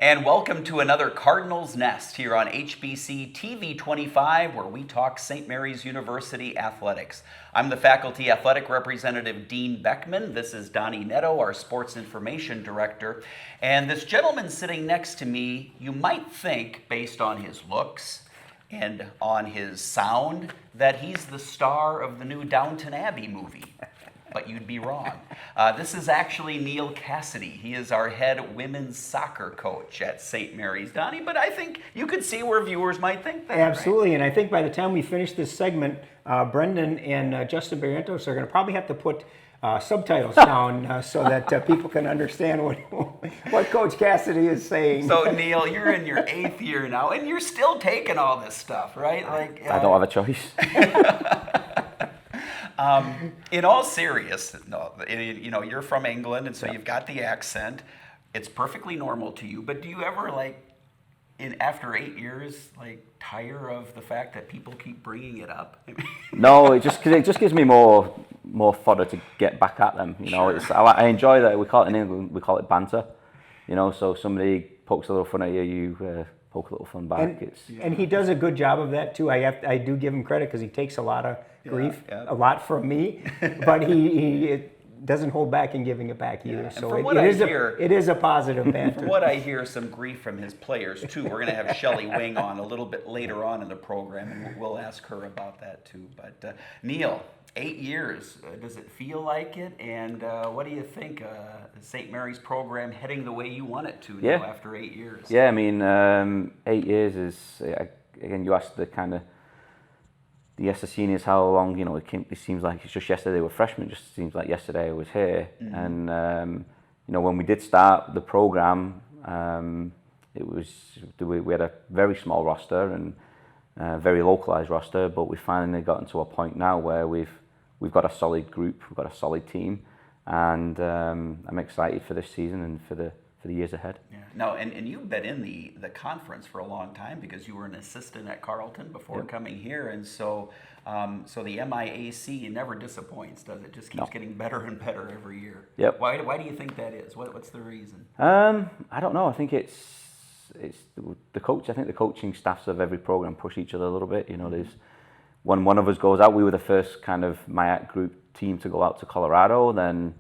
And welcome to another Cardinals Nest here on HBC TV 25, where we talk St. Mary's University athletics. I'm the faculty athletic representative, Dean Beckman. This is Donnie Netto, our sports information director. And this gentleman sitting next to me, you might think, based on his looks and on his sound, that he's the star of the new Downton Abbey movie. But you'd be wrong. This is actually Neil Cassidy. He is our head women's soccer coach at St. Mary's, Donnie. But I think you could see where viewers might think that. Absolutely, right? And I think by the time we finish this segment, Brendan and Justin Barrientos are going to probably have to put subtitles down so that people can understand what Coach Cassidy is saying. So Neil, you're in your 8th year now, and you're still taking all this stuff, right? Like I don't have a choice. In all seriousness, no, you know, you're from England, and so you've got the accent. It's perfectly normal to you. But do you ever, after 8 years, tire of the fact that people keep bringing it up? No, it just gives me more fodder to get back at them. You know, Sure. I enjoy that. We call it in England, we call it banter. You know, so somebody pokes a little fun at you, you poke a little fun back. And he does a good job of that too. I do give him credit because he takes a lot of grief, a lot from me, but he doesn't hold back in giving it back either. So it is a positive banter. From what I hear, some grief from his players too. We're going to have Shelly Wing on a little bit later on in the program, and we'll ask her about that too. But Neil, 8 years, does it feel like it? And what do you think? The St. Mary's program heading the way you want it to now after 8 years? Yeah, I mean, 8 years is, again, you asked the kind of the SC seniors how long, you know, it seems like it's just yesterday they were freshmen, just seems like yesterday I was here. Mm-hmm. And, you know, when we did start the program, we had a very small roster and very localized roster, but we finally gotten to a point now where we've got a solid group, we've got a solid team, and I'm excited for this season and for the years ahead. Yeah. No, and you've been in the conference for a long time because you were an assistant at Carleton before coming here, and so the MIAC never disappoints, does it? Just keeps getting better and better every year. Yep. Why do you think that is? What's the reason? I don't know. I think it's the coach. I think the coaching staffs of every program push each other a little bit. You know, there's when one of us goes out, we were the first kind of MIAC group team to go out to Colorado. Then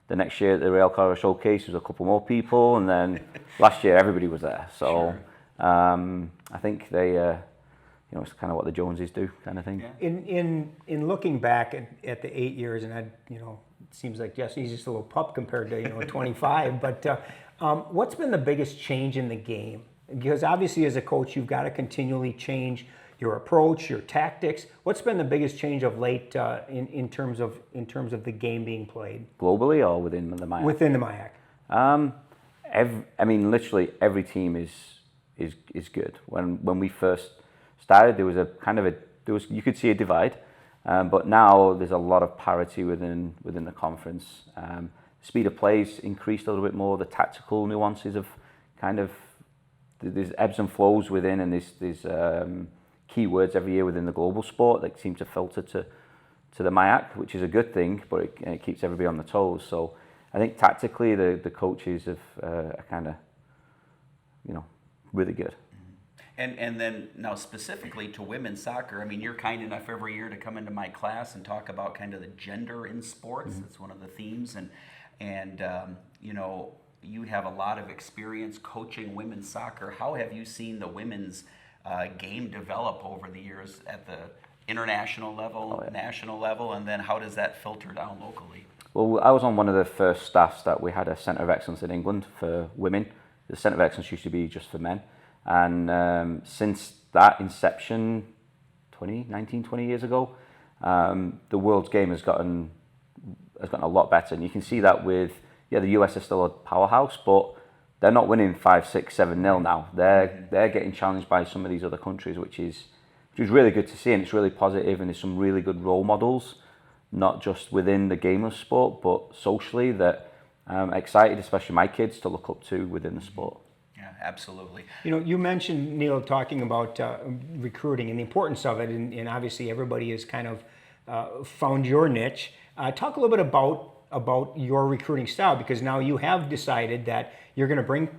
the next year at the Real Colorado Showcase, there was a couple more people, and then last year everybody was there. So sure. I think they, you know, it's kind of what the Joneses do, kind of thing. Yeah. In looking back at the 8 years, and you know, it seems like he's just a little pup compared to 25. But what's been the biggest change in the game? Because obviously, as a coach, you've got to continually change your approach, your tactics. What's been the biggest change of late in terms of the game being played? Globally or within the MIAC? Within the MIAC. I mean, literally every team is good. When we first started, there was you could see a divide, but now there's a lot of parity within the conference. Speed of plays increased a little bit more. The tactical nuances of there's ebbs and flows within, and there's keywords every year within the global sport that seem to filter to the MIAC, which is a good thing, but it keeps everybody on the toes. So I think tactically the coaches are kind of, you know, really good. And then now specifically to women's soccer, I mean, you're kind enough every year to come into my class and talk about kind of the gender in sports. Mm-hmm. It's one of the themes, and you know, you have a lot of experience coaching women's soccer. How have you seen the women's game develop over the years at the international level, national level, and then how does that filter down locally? Well, I was on one of the first staffs that we had a Centre of Excellence in England for women. The Centre of Excellence used to be just for men. And since that inception, 20 years ago, the world's game has gotten a lot better. And you can see that with, the US is still a powerhouse, but they're not winning 5-6, 7-0 now. They're getting challenged by some of these other countries, which is really good to see, and it's really positive, and there's some really good role models, not just within the game of sport, but socially that I'm excited, especially my kids, to look up to within the sport. Yeah, absolutely. You know, you mentioned, Neil, talking about recruiting and the importance of it, and obviously everybody has kind of found your niche. Talk a little bit about your recruiting style, because now you have decided that you're going to bring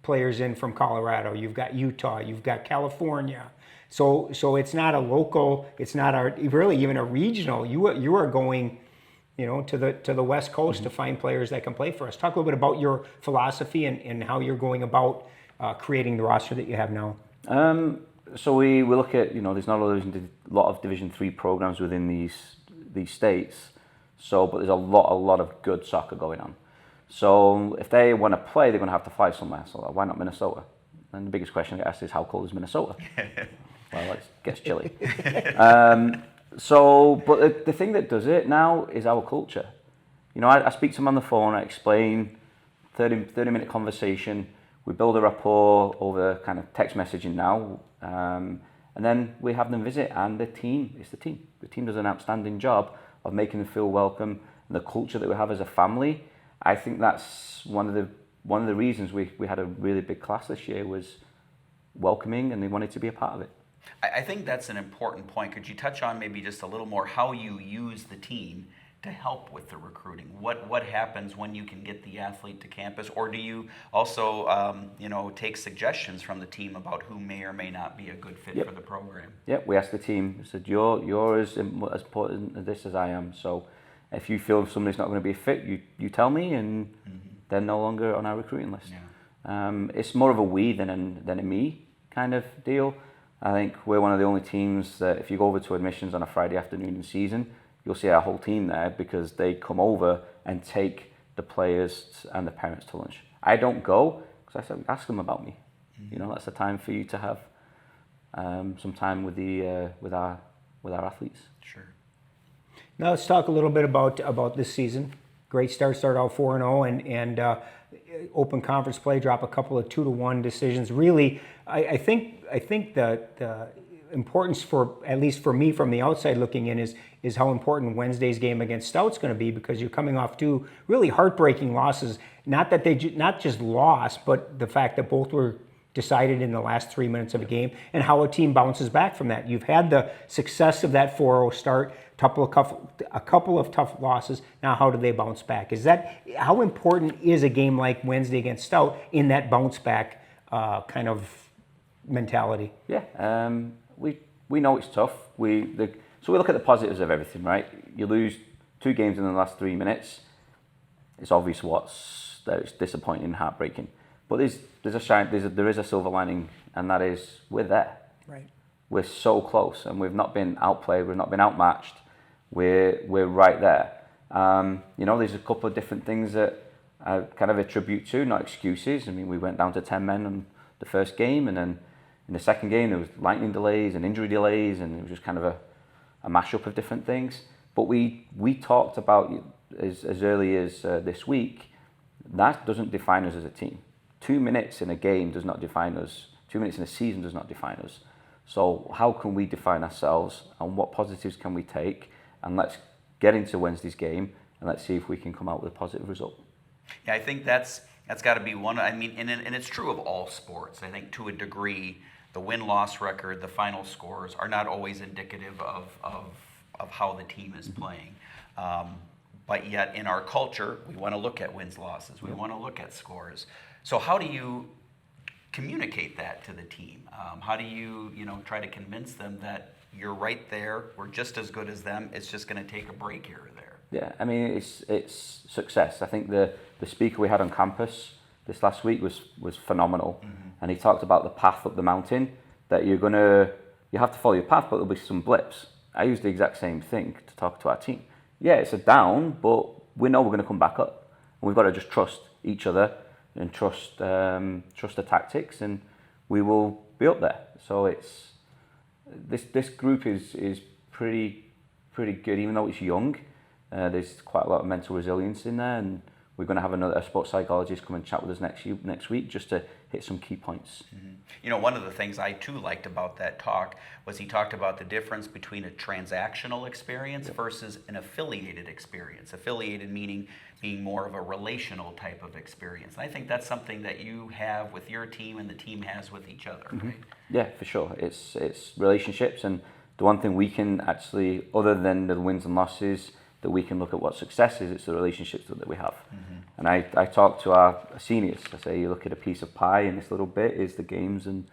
players in from Colorado, you've got Utah, you've got California. So it's not a local, it's not really even a regional. You are going, to the West Coast to find players that can play for us. Talk a little bit about your philosophy and how you're going about creating the roster that you have now. So we look at, there's not a lot of Division 3 programs within these states. So, but there's a lot of good soccer going on. So if they want to play, they're going to have to fly somewhere. So why not Minnesota? And the biggest question I get asked is, how cold is Minnesota? Well, it gets chilly. But the thing that does it now is our culture. I speak to them on the phone, I explain, 30-minute conversation. We build a rapport over kind of text messaging now. And then we have them visit, and the team. The team does an outstanding job of making them feel welcome. And the culture that we have as a family, I think that's one of the reasons we had a really big class this year, was welcoming, and they wanted to be a part of it. I think that's an important point. Could you touch on maybe just a little more how you use the team to help with the recruiting? What happens when you can get the athlete to campus, or do you also take suggestions from the team about who may or may not be a good fit for the program? Yep, we asked the team. We said, you're as important at this as I am. So if you feel somebody's not going to be a fit, you tell me, and they're no longer on our recruiting list. Yeah. It's more of a we than a me kind of deal. I think we're one of the only teams that if you go over to admissions on a Friday afternoon in season, you'll see our whole team there, because they come over and take the players and the parents to lunch. I don't go because I said, ask them about me. That's the time for you to have some time with our athletes. Sure. Now let's talk a little bit about this season. Great start out 4-0, and open conference play, drop a couple of 2-1 decisions. Really, I think that the importance, for at least for me from the outside looking in, is how important Wednesday's game against Stout's going to be, because you're coming off two really heartbreaking losses. Not that they not just lost, but the fact that both were decided in the last 3 minutes of a game, and how a team bounces back from that. You've had the success of that 4-0 start, a couple of tough losses. Now, how do they bounce back? How important is a game like Wednesday against Stout in that bounce back kind of mentality? Yeah, we know it's tough. So we look at the positives of everything, right? You lose 2 games in the last 3 minutes. It's obvious that it's disappointing and heartbreaking. But there is a silver lining, and that is we're there. Right. We're so close, and we've not been outplayed. We've not been outmatched. We're right there. There's a couple of different things that I kind of attribute to, not excuses. I mean, we went down to 10 men on the first game, and then in the second game there was lightning delays and injury delays, and it was just kind of a mashup of different things. But we talked about as early as this week, that doesn't define us as a team. 2 minutes in a game does not define us. 2 minutes in a season does not define us. So how can we define ourselves, and what positives can we take? And let's get into Wednesday's game, and let's see if we can come out with a positive result. Yeah, I think that's got to be one. I mean, and it's true of all sports. I think to a degree, the win-loss record, the final scores are not always indicative of how the team is playing. But yet in our culture, we want to look at wins, losses. We want to look at scores. So how do you communicate that to the team? How do you try to convince them that you're right there, we're just as good as them, it's just going to take a break here or there? Yeah, I mean, it's success. I think the speaker we had on campus this last week was phenomenal. And he talked about the path up the mountain, that you have to follow your path, but there'll be some blips. I use the exact same thing to talk to our team. Yeah, it's a down, but we know we're going to come back up. And we've got to just trust each other and trust the tactics, and we will be up there. So it's this group is pretty good, even though it's young. There's quite a lot of mental resilience in there, and we're going to have a sports psychologist come and chat with us next week just to hit some key points. One of the things I too liked about that talk was he talked about the difference between a transactional experience versus an affiliated experience. Affiliated meaning being more of a relational type of experience. And I think that's something that you have with your team and the team has with each other, right? Yeah, for sure. It's relationships, and the one thing we can actually, other than the wins and losses, that we can look at what success is, it's the relationships that we have. And I talk to our seniors. I say, you look at a piece of pie in this little bit is the games and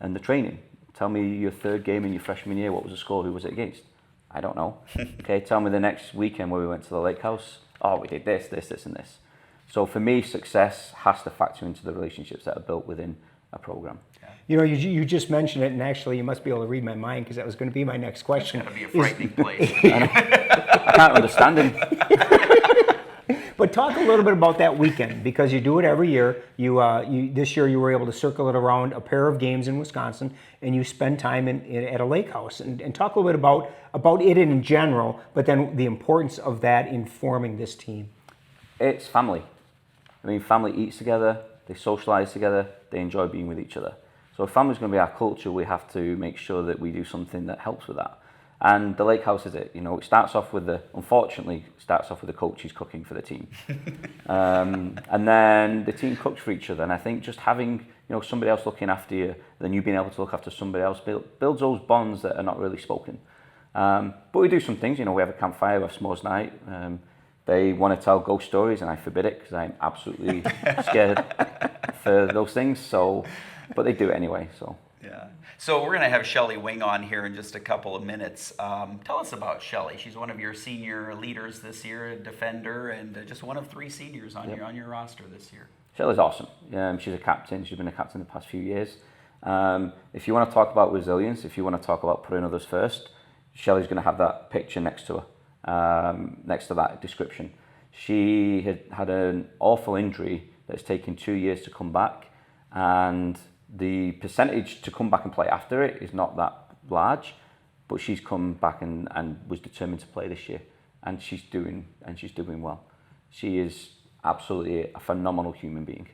the training. Tell me your third game in your freshman year, what was the score, who was it against? I don't know. Okay, tell me the next weekend where we went to the lake house. Oh, we did this, this, this, and this. So for me, success has to factor into the relationships that are built within a program. You know, you just mentioned it, and actually you must be able to read my mind because that was going to be my next question. It's going to be a frightening place. I can't understand him. But talk a little bit about that weekend, because you do it every year. This year you were able to circle it around a pair of games in Wisconsin, and you spend time at a lake house. And talk a little bit about it in general, but then the importance of that informing this team. It's family. I mean, family eats together, they socialize together, they enjoy being with each other. So if family's going to be our culture, we have to make sure that we do something that helps with that. And the lake house is it. You know, it starts off with the coaches cooking for the team. And then the team cooks for each other. And I think just having, somebody else looking after you, then you being able to look after somebody else builds those bonds that are not really spoken. But we do some things, we have a campfire, we have s'mores night. They want to tell ghost stories and I forbid it because I'm absolutely scared for those things. But they do it anyway, so. Yeah. So we're going to have Shelly Wing on here in just a couple of minutes. Tell us about Shelly. She's one of your senior leaders this year, a defender, and just one of 3 seniors on your roster this year. Shelly's awesome. She's a captain. She's been a captain the past few years. If you want to talk about resilience, if you want to talk about putting others first, Shelly's going to have that picture next to her, next to that description. She had an awful injury that's taken 2 years to come back, and the percentage to come back and play after it is not that large, but she's come back and was determined to play this year, and she's doing well. She is absolutely a phenomenal human being.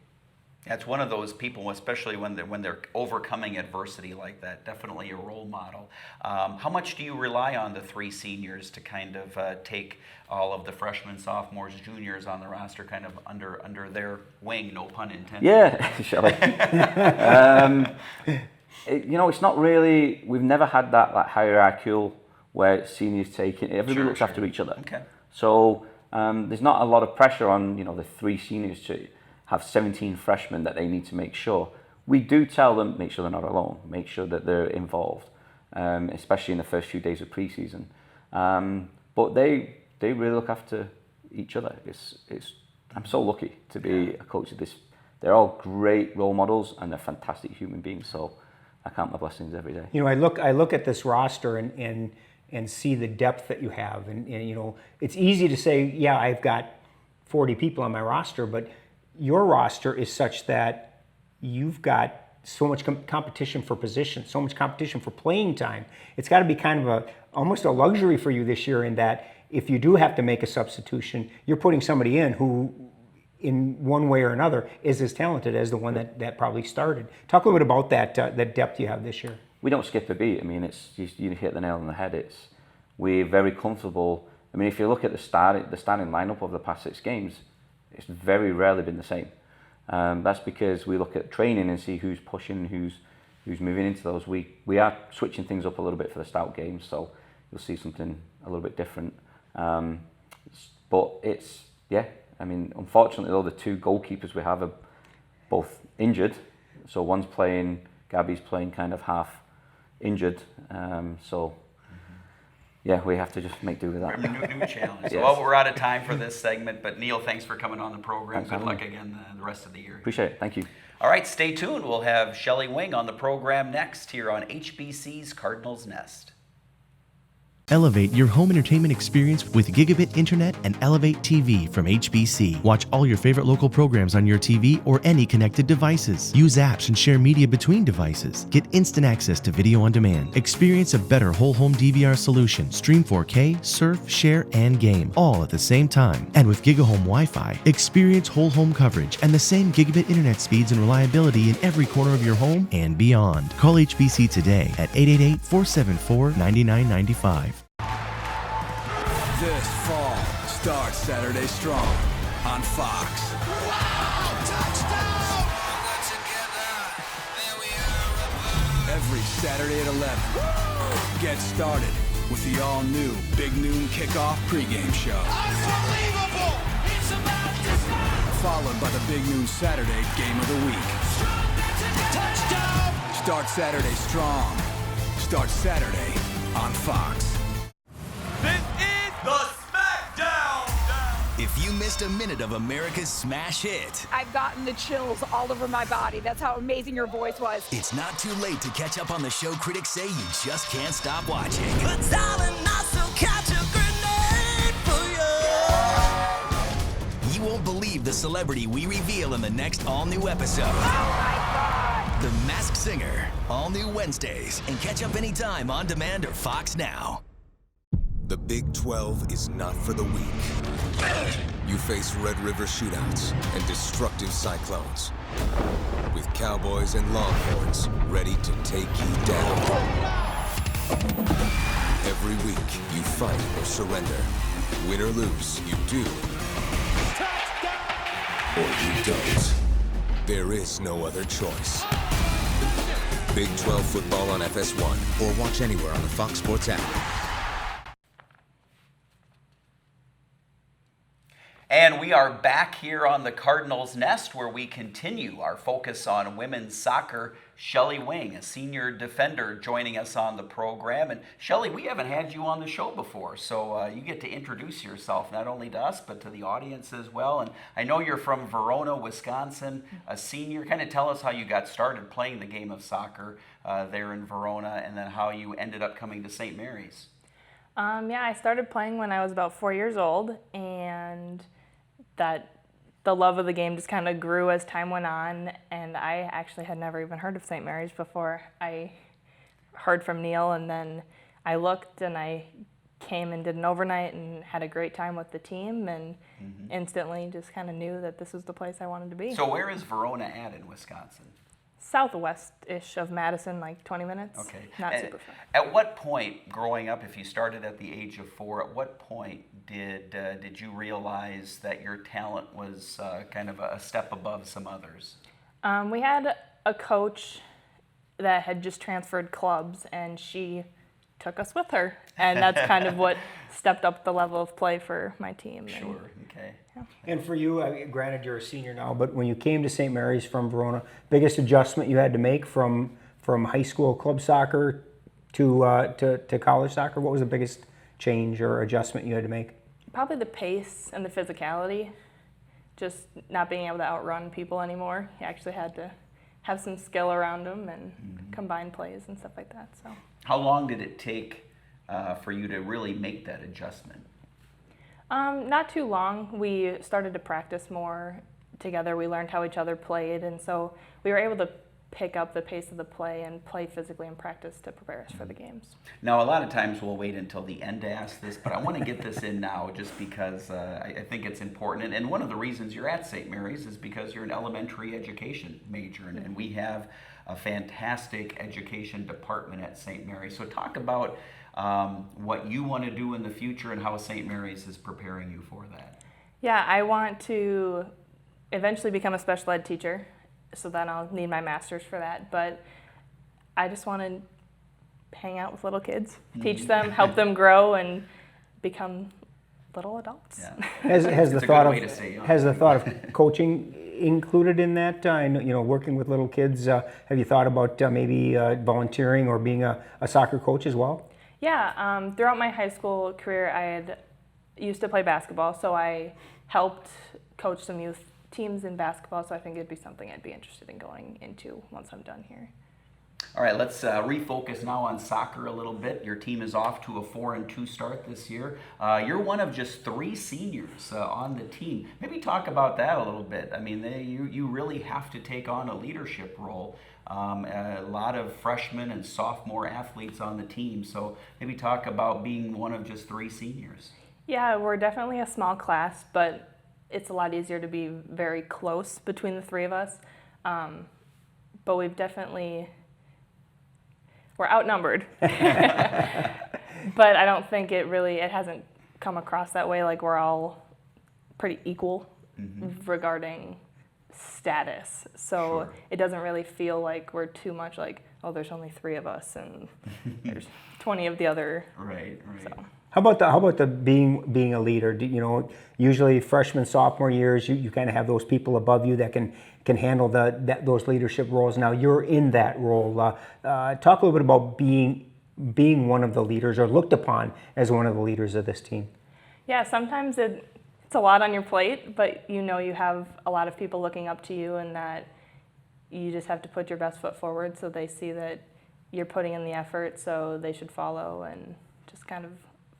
That's one of those people, especially when they're overcoming adversity like that. Definitely a role model. How much do you rely on the 3 seniors to kind of take all of the freshmen, sophomores, juniors on the roster kind of under their wing? No pun intended. Yeah, Shelly. It's not really. We've never had that hierarchical where seniors take it. Everybody looks after each other. Okay. So there's not a lot of pressure on the 3 seniors to have 17 freshmen that they need to make sure. We do tell them, make sure they're not alone, make sure that they're involved, especially in the first few days of preseason. But they really look after each other. I'm so lucky to be a coach of this. They're all great role models and they're fantastic human beings. So I count my blessings every day. I look at this roster and see the depth that you have, and it's easy to say, yeah, I've got 40 people on my roster, but your roster is such that you've got so much competition for position, so much competition for playing time. It's got to be kind of almost a luxury for you this year in that if you do have to make a substitution, you're putting somebody in who, in one way or another, is as talented as the one that probably started. Talk a little bit about that depth you have this year. We don't skip a beat. I mean, you hit the nail on the head. We're very comfortable. I mean, if you look at the starting lineup of the past 6 games, it's very rarely been the same. That's because we look at training and see who's pushing, who's moving into those. We are switching things up a little bit for the stout games, so you'll see something a little bit different. But unfortunately though, the 2 goalkeepers we have are both injured. So Gabby's playing kind of half injured. Yeah, we have to just make do with that. New challenge. Yes. Well, we're out of time for this segment, but Neil, thanks for coming on the program. Good luck again the rest of the year. Appreciate it. Thank you. All right, stay tuned. We'll have Shelly Wing on the program next here on HBC's Cardinals Nest. Elevate your home entertainment experience with gigabit internet and Elevate TV from HBC. Watch all your favorite local programs on your TV or any connected devices. Use apps and share media between devices. Get instant access to video on demand. Experience a better whole home DVR solution. Stream 4K, surf, share, and game, all at the same time. And with GigaHome Wi-Fi, experience whole home coverage and the same gigabit internet speeds and reliability in every corner of your home and beyond. Call HBC today at 888-474-9995. This fall, start Saturday strong on Fox. Wow, touchdown! Every Saturday at 11. Get started with the all-new Big Noon Kickoff pregame show. Unbelievable! It's about to start! Followed by the Big Noon Saturday Game of the Week. Touchdown! Start Saturday strong. Start Saturday on Fox. This is the SmackDown! If you missed a minute of America's smash hit, I've gotten the chills all over my body. That's how amazing your voice was. it's not too late to catch up on the show critics say you just can't stop watching. But darling, I still catch a grenade for you! You won't believe the celebrity we reveal in the next all-new episode. Oh my God. The Masked Singer, all new Wednesdays, and catch up anytime on demand or Fox Now. The Big 12 is not for the weak. You face Red River shootouts and destructive cyclones, with Cowboys and Longhorns ready to take you down. Every week, you fight or surrender. Win or lose, you do. Or you don't. There is no other choice. Big 12 football on FS1, or watch anywhere on the Fox Sports app. And we are back here on the Cardinals Nest, where we continue our focus on women's soccer. Shelly Wing, a senior defender, joining us on the program. And Shelly, we haven't had you on the show before, so you get to introduce yourself not only to us, but to the audience as well. And I know you're from Verona, Wisconsin, a senior. Kind of tell us how you got started playing the game of soccer there in Verona, and then how you ended up coming to St. Mary's. Yeah, I started playing when I was about 4 years old, and that the love of the game just kind of grew as time went on, and I actually had never even heard of St. Mary's before I heard from Neil, and then I looked and I came and did an overnight and had a great time with the team, and instantly just kind of knew that this was the place I wanted to be. So where is Verona at in Wisconsin? Southwest-ish of Madison, like 20 minutes. Okay. Not And super far. At what point, growing up, if you started at the age of 4, at what point did you realize that your talent was kind of a step above some others? We had a coach that had just transferred clubs, and she took us with her, and that's kind of what stepped up the level of play for my team. Sure, okay. And for you, granted you're a senior now, but when you came to St. Mary's from Verona, biggest adjustment you had to make from high school club soccer to college soccer? What was the biggest change or adjustment you had to make? Probably the pace and the physicality, just not being able to outrun people anymore. You actually had to have some skill around them and combine plays and stuff like that. So. How long did it take for you to really make that adjustment? Not too long. We started to practice more together. We learned how each other played, and so we were able to pick up the pace of the play and play physically in practice to prepare us for the games. Now, a lot of times we'll wait until the end to ask this, but I want to get this in now just because I think it's important. And one of the reasons you're at St. Mary's is because you're an elementary education major, and we have a fantastic education department at St. Mary's. So talk about what you want to do in the future and how St. Mary's is preparing you for that. Yeah, I want to eventually become a special ed teacher, so then I'll need my master's for that. But I just want to hang out with little kids, teach them, help them grow, and become little adults. Yeah. Has the thought of coaching included in that? I know, working with little kids. Have you thought about maybe volunteering or being a soccer coach as well? Yeah, throughout my high school career, I had used to play basketball, so I helped coach some youth teams in basketball, so I think it'd be something I'd be interested in going into once I'm done here. All right, let's refocus now on soccer a little bit. Your team is off to a 4-2 start this year. You're one of just 3 seniors on the team. Maybe talk about that a little bit. I mean, you really have to take on a leadership role. A lot of freshmen and sophomore athletes on the team. So maybe talk about being one of just 3 seniors. Yeah, we're definitely a small class, but it's a lot easier to be very close between the 3 of us. But we're outnumbered. But I don't think it hasn't come across that way. Like, we're all pretty equal regarding status. So it doesn't really feel like we're too much like, oh, there's only 3 of us, and there's 20 of the other. Right. So. How about the being a leader? Usually freshman, sophomore years, you kind of have those people above you that can handle those leadership roles. Now you're in that role. Talk a little bit about being one of the leaders, or looked upon as one of the leaders of this team. Yeah, sometimes it's a lot on your plate, but you have a lot of people looking up to you, and that you just have to put your best foot forward so they see that you're putting in the effort, so they should follow and just kind of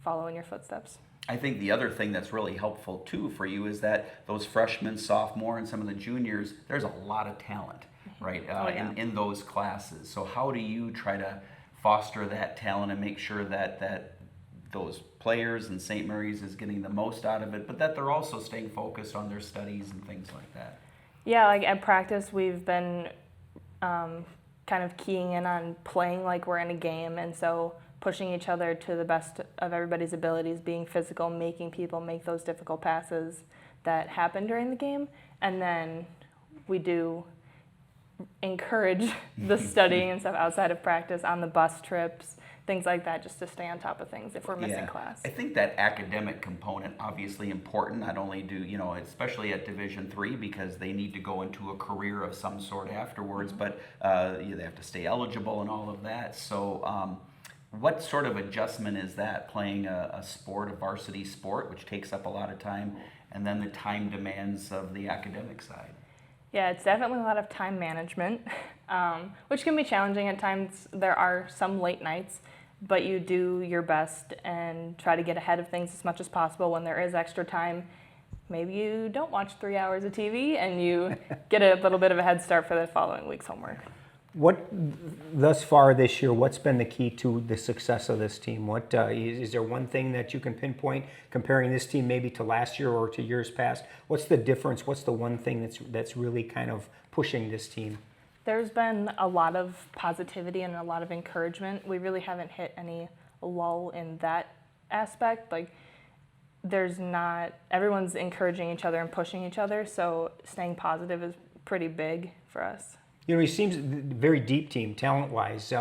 follow in your footsteps. I think the other thing that's really helpful too for you is that those freshmen, sophomore, and some of the juniors, there's a lot of talent, right, in those classes. So how do you try to foster that talent and make sure that those players in St. Mary's is getting the most out of it, but that they're also staying focused on their studies and things like that? Yeah, like at practice, we've been kind of keying in on playing like we're in a game, and so pushing each other to the best of everybody's abilities, being physical, making people make those difficult passes that happen during the game. And then we do encourage the studying and stuff outside of practice, on the bus trips, things like that, just to stay on top of things if we're missing class. I think that academic component, obviously important. Not only do, especially at Division III, because they need to go into a career of some sort afterwards, but they have to stay eligible and all of that. So what sort of adjustment is that, playing a sport, a varsity sport, which takes up a lot of time, and then the time demands of the academic side? Yeah, it's definitely a lot of time management, which can be challenging at times. There are some late nights, but you do your best and try to get ahead of things as much as possible. When there is extra time, maybe you don't watch 3 hours of TV and you get a little bit of a head start for the following week's homework. Thus far this year, what's been the key to the success of this team? Is there one thing that you can pinpoint, comparing this team maybe to last year or to years past? What's the difference? What's the one thing that's really kind of pushing this team? There's been a lot of positivity and a lot of encouragement. We really haven't hit any lull in that aspect. Like, everyone's encouraging each other and pushing each other, so staying positive is pretty big for us. He seems a very deep team, talent-wise.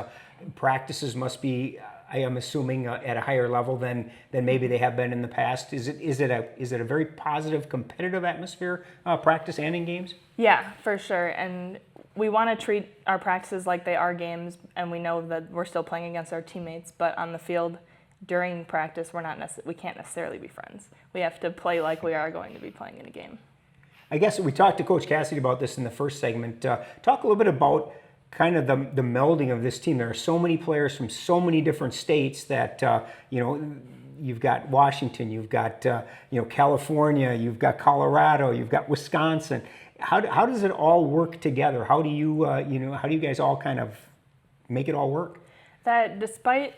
Practices must be, I am assuming, at a higher level than maybe they have been in the past. Is it a very positive, competitive atmosphere, practice and in games? Yeah, for sure. And we want to treat our practices like they are games, and we know that we're still playing against our teammates. But on the field, during practice, we can't necessarily be friends. We have to play like we are going to be playing in a game. I guess we talked to Coach Cassidy about this in the first segment. Talk a little bit about kind of the melding of this team. There are so many players from so many different states that, you've got Washington, you've got, California, you've got Colorado, you've got Wisconsin. How does it all work together? How do you guys all kind of make it all work? That despite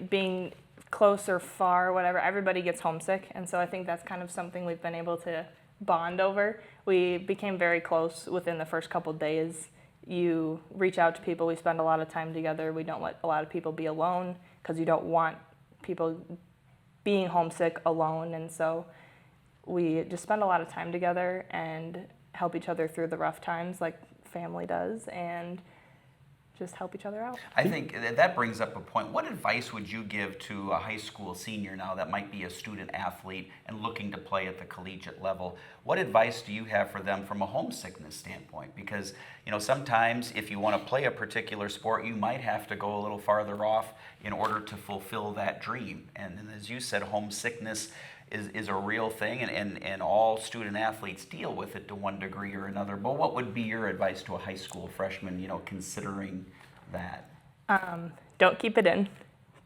being close or far, whatever, everybody gets homesick. And so I think that's kind of something we've been able to bond over. We became very close within the first couple of days. You reach out to people. We spend a lot of time together. We don't let a lot of people be alone because you don't want people being homesick alone. And so we just spend a lot of time together and help each other through the rough times like family does, and just help each other out. I think that brings up a point. What advice would you give to a high school senior now that might be a student athlete and looking to play at the collegiate level? What advice do you have for them from a homesickness standpoint? Because, sometimes if you want to play a particular sport, you might have to go a little farther off in order to fulfill that dream. And as you said, homesickness is a real thing, and all student athletes deal with it to one degree or another. But what would be your advice to a high school freshman, considering that? Don't keep it in.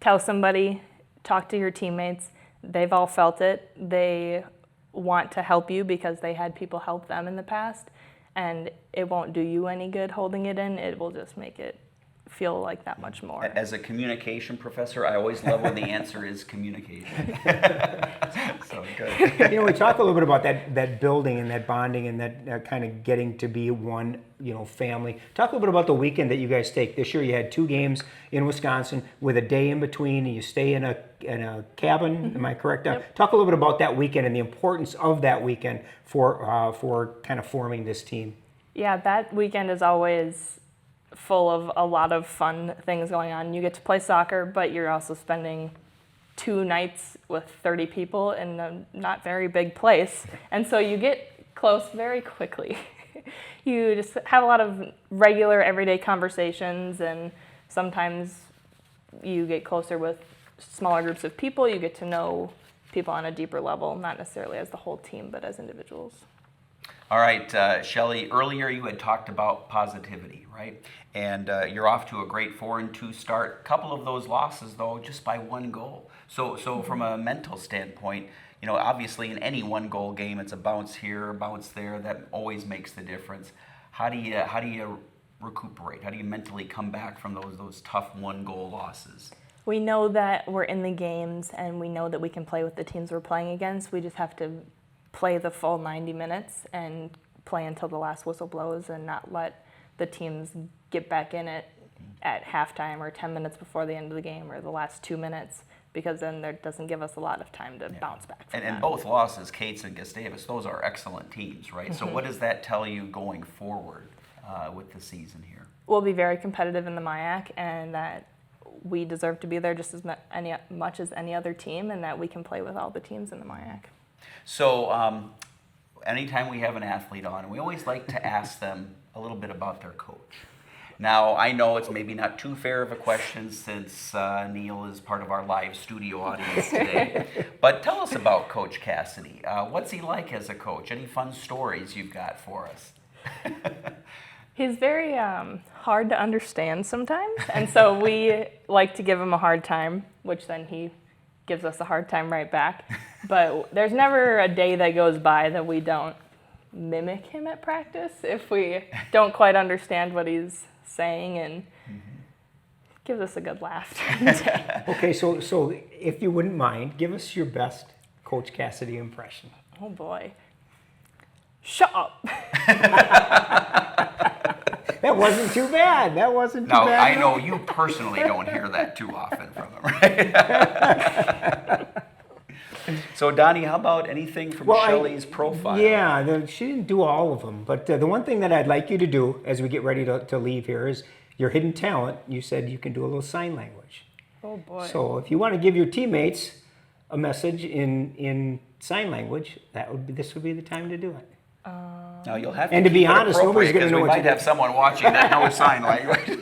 Tell somebody, talk to your teammates. They've all felt it. They want to help you because they had people help them in the past, and it won't do you any good holding it in. It will just make it feel like that much more. As a communication professor, I always love when the answer is communication. So good. We talk a little bit about that building and that bonding and that kind of getting to be one, family. Talk a little bit about the weekend that you guys take. This year you had 2 games in Wisconsin with a day in between, and you stay in a cabin. Mm-hmm. Am I correct? Yep. Talk a little bit about that weekend and the importance of that weekend for kind of forming this team. Yeah, that weekend is always full of a lot of fun things going on. You get to play soccer, but you're also spending 2 nights with 30 people in a not very big place. And so you get close very quickly. You just have a lot of regular, everyday conversations, and sometimes you get closer with smaller groups of people. You get to know people on a deeper level, not necessarily as the whole team, but as individuals. All right, Shelly, earlier you had talked about positivity, right? And you're off to a great 4-2 start. Couple of those losses, though, just by 1 goal. So from a mental standpoint, you know, obviously in any 1-goal game, it's a bounce here, a bounce there. That always makes the difference. How do you recuperate? How do you mentally come back from those tough 1-goal losses? We know that we're in the games, and we know that we can play with the teams we're playing against. We just have to play the full 90 minutes and play until the last whistle blows and not let the teams get back in it at halftime or 10 minutes before the end of the game or the last 2 minutes, because then that doesn't give us a lot of time to bounce back from and both losses, Cates and Gustavus, those are excellent teams, right? So what does that tell you going forward with the season here? We'll be very competitive in the MIAC, and that we deserve to be there just as much as any other team, and that we can play with all the teams in the MIAC. So anytime we have an athlete on, we always like to ask them a little bit about their coach. Now, I know it's maybe not too fair of a question since Neil is part of our live studio audience today, but tell us about Coach Cassidy. What's he like as a coach? Any fun stories you've got for us? He's very hard to understand sometimes, and so we like to give him a hard time, which then he gives us a hard time right back. But there's never a day that goes by that we don't mimic him at practice if we don't quite understand what he's saying, and gives us a good laugh. Okay, so if you wouldn't mind, give us your best Coach Cassidy impression. Oh boy. Shut up. That wasn't too bad. That wasn't too now, bad. I know you personally don't hear that too often from him, right? So, Donnie, how about anything from Shelly's profile? Yeah, she didn't do all of them. But the one thing that I'd like you to do as we get ready to leave here is your hidden talent. You said you can do a little sign language. Oh, boy. So if you want to give your teammates a message in sign language, this would be the time to do it. Now you'll have to. And to be honest, nobody's going to know we what might have someone watching that knows sign language.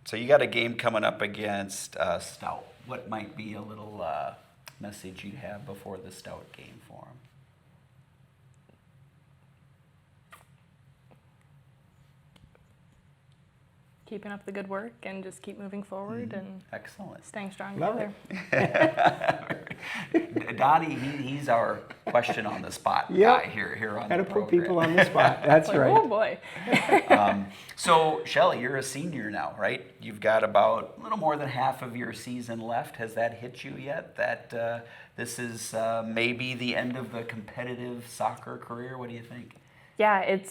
So you got a game coming up against Stout. What might be a little message you'd have before the Stout game for them? Keeping up the good work and just keep moving forward and excellent, staying strong Love together. Donnie, he's our question on the spot guy here on the program. Got to put people on the spot. That's like, right. Oh boy. So Shelly, you're a senior now, right? You've got about a little more than half of your season left. Has that hit you yet? That this is maybe the end of the competitive soccer career? What do you think? Yeah, it's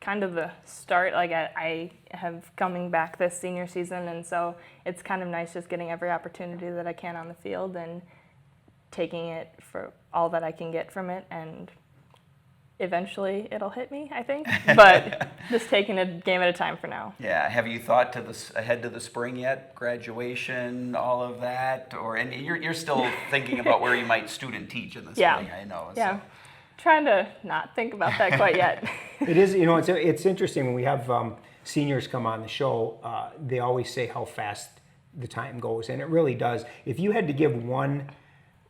kind of the start. Like I have coming back this senior season, and so it's kind of nice just getting every opportunity that I can on the field and taking it for all that I can get from it, and eventually it'll hit me, I think. But just taking a game at a time for now. Yeah. Have you thought ahead to the spring yet? Graduation, all of that, and you're still thinking about where you might student teach in the spring. I know. Yeah. So. Trying to not think about that quite yet. It is, it's interesting when we have seniors come on the show, they always say how fast the time goes, and it really does. If you had to give one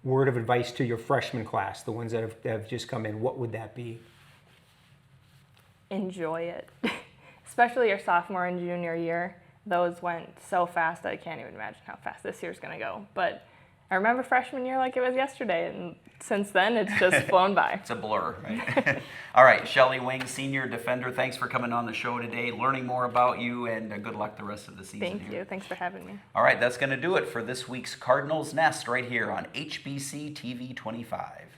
word of advice to your freshman class, the ones that have just come in, what would that be? Enjoy it. Especially your sophomore and junior year. Those went so fast that I can't even imagine how fast this year's going to go. But I remember freshman year like it was yesterday, and since then it's just flown by. It's a blur, right? All right, Shelly Wing, senior defender, thanks for coming on the show today, learning more about you, and good luck the rest of the season. Thank you. Thanks for having me. All right, that's going to do it for this week's Cardinals Nest right here on HBC TV 25.